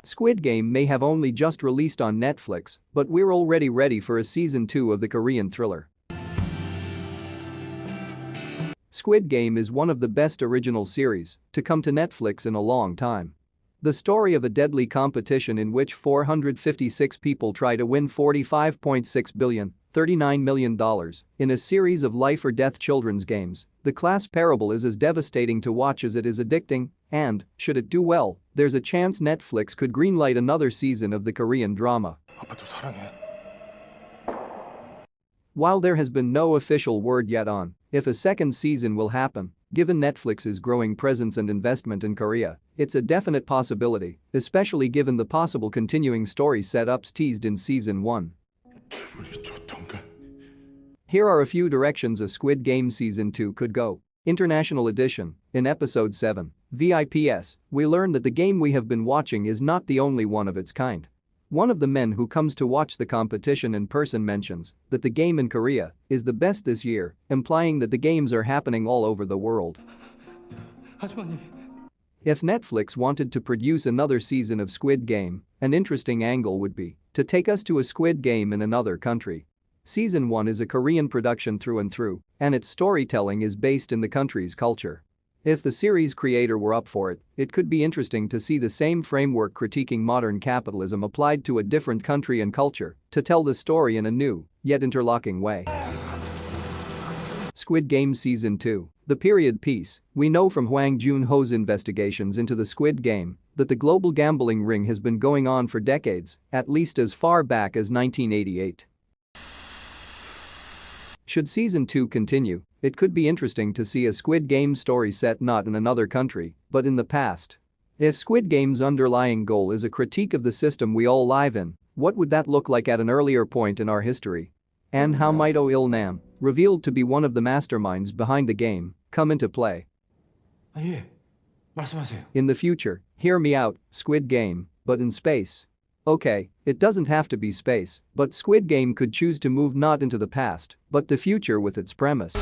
Squid Game may have only just released on Netflix, but we're already ready for a season 2 of the Korean thriller. Squid Game is one of the best original series to come to Netflix in a long time. The story of a deadly competition in which 456 people try to win $45.6 billion, $39 million, in a series of life-or-death children's games. The class parable is as devastating to watch as it is addicting, and, should it do well, there's a chance Netflix could greenlight another season of the Korean drama. While there has been no official word yet on if a second season will happen, given Netflix's growing presence and investment in Korea, it's a definite possibility, especially given the possible continuing story setups teased in season 1. Here are a few directions a Squid Game season 2 could go. International edition. In episode 7, VIPS, we learn that the game we have been watching is not the only one of its kind. One of the men who comes to watch the competition in person mentions that the game in Korea is the best this year, implying that the games are happening all over the world. If Netflix wanted to produce another season of Squid Game, an interesting angle would be to take us to a Squid Game in another country. Season 1 is a Korean production through and through, and its storytelling is based in the country's culture. If the series creator were up for it, it could be interesting to see the same framework critiquing modern capitalism applied to a different country and culture to tell the story in a new, yet interlocking way. Squid Game Season 2. The period piece. We know from Hwang Joon-ho's investigations into the Squid Game that the global gambling ring has been going on for decades, at least as far back as 1988. Should Season 2 continue, it could be interesting to see a Squid Game story set not in another country, but in the past. If Squid Game's underlying goal is a critique of the system we all live in, what would that look like at an earlier point in our history? And how might Oh Il-nam, revealed to be one of the masterminds behind the game, come into play? In the future, hear me out, Squid Game, but in space. Okay, it doesn't have to be space, but Squid Game could choose to move not into the past, but the future with its premise.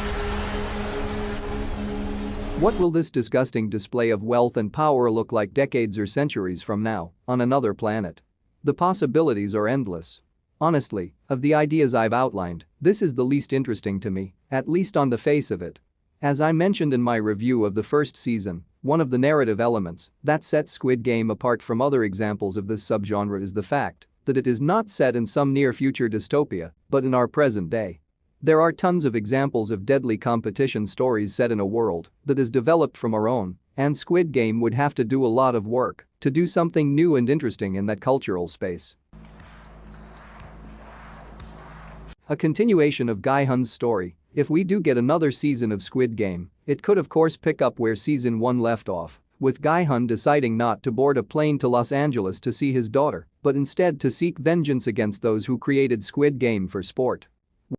What will this disgusting display of wealth and power look like decades or centuries from now, on another planet? The possibilities are endless. Honestly, of the ideas I've outlined, this is the least interesting to me, at least on the face of it. As I mentioned in my review of the first season, one of the narrative elements that sets Squid Game apart from other examples of this subgenre is the fact that it is not set in some near-future dystopia, but in our present day. There are tons of examples of deadly competition stories set in a world that is developed from our own, and Squid Game would have to do a lot of work to do something new and interesting in that cultural space. A continuation of Gi-hun's story. If we do get another season of Squid Game, it could of course pick up where season 1 left off, with Gi-hun deciding not to board a plane to Los Angeles to see his daughter, but instead to seek vengeance against those who created Squid Game for sport.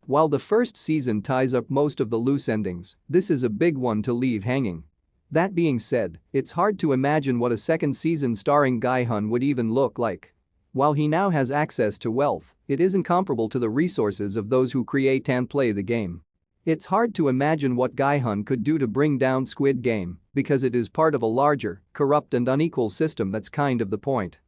While the first season ties up most of the loose endings, this is a big one to leave hanging. That being said, it's hard to imagine what a second season starring Gi-hun would even look like. While he now has access to wealth, it isn't comparable to the resources of those who create and play the game. It's hard to imagine what Gi-hun could do to bring down Squid Game because it is part of a larger, corrupt and unequal system. That's kind of the point.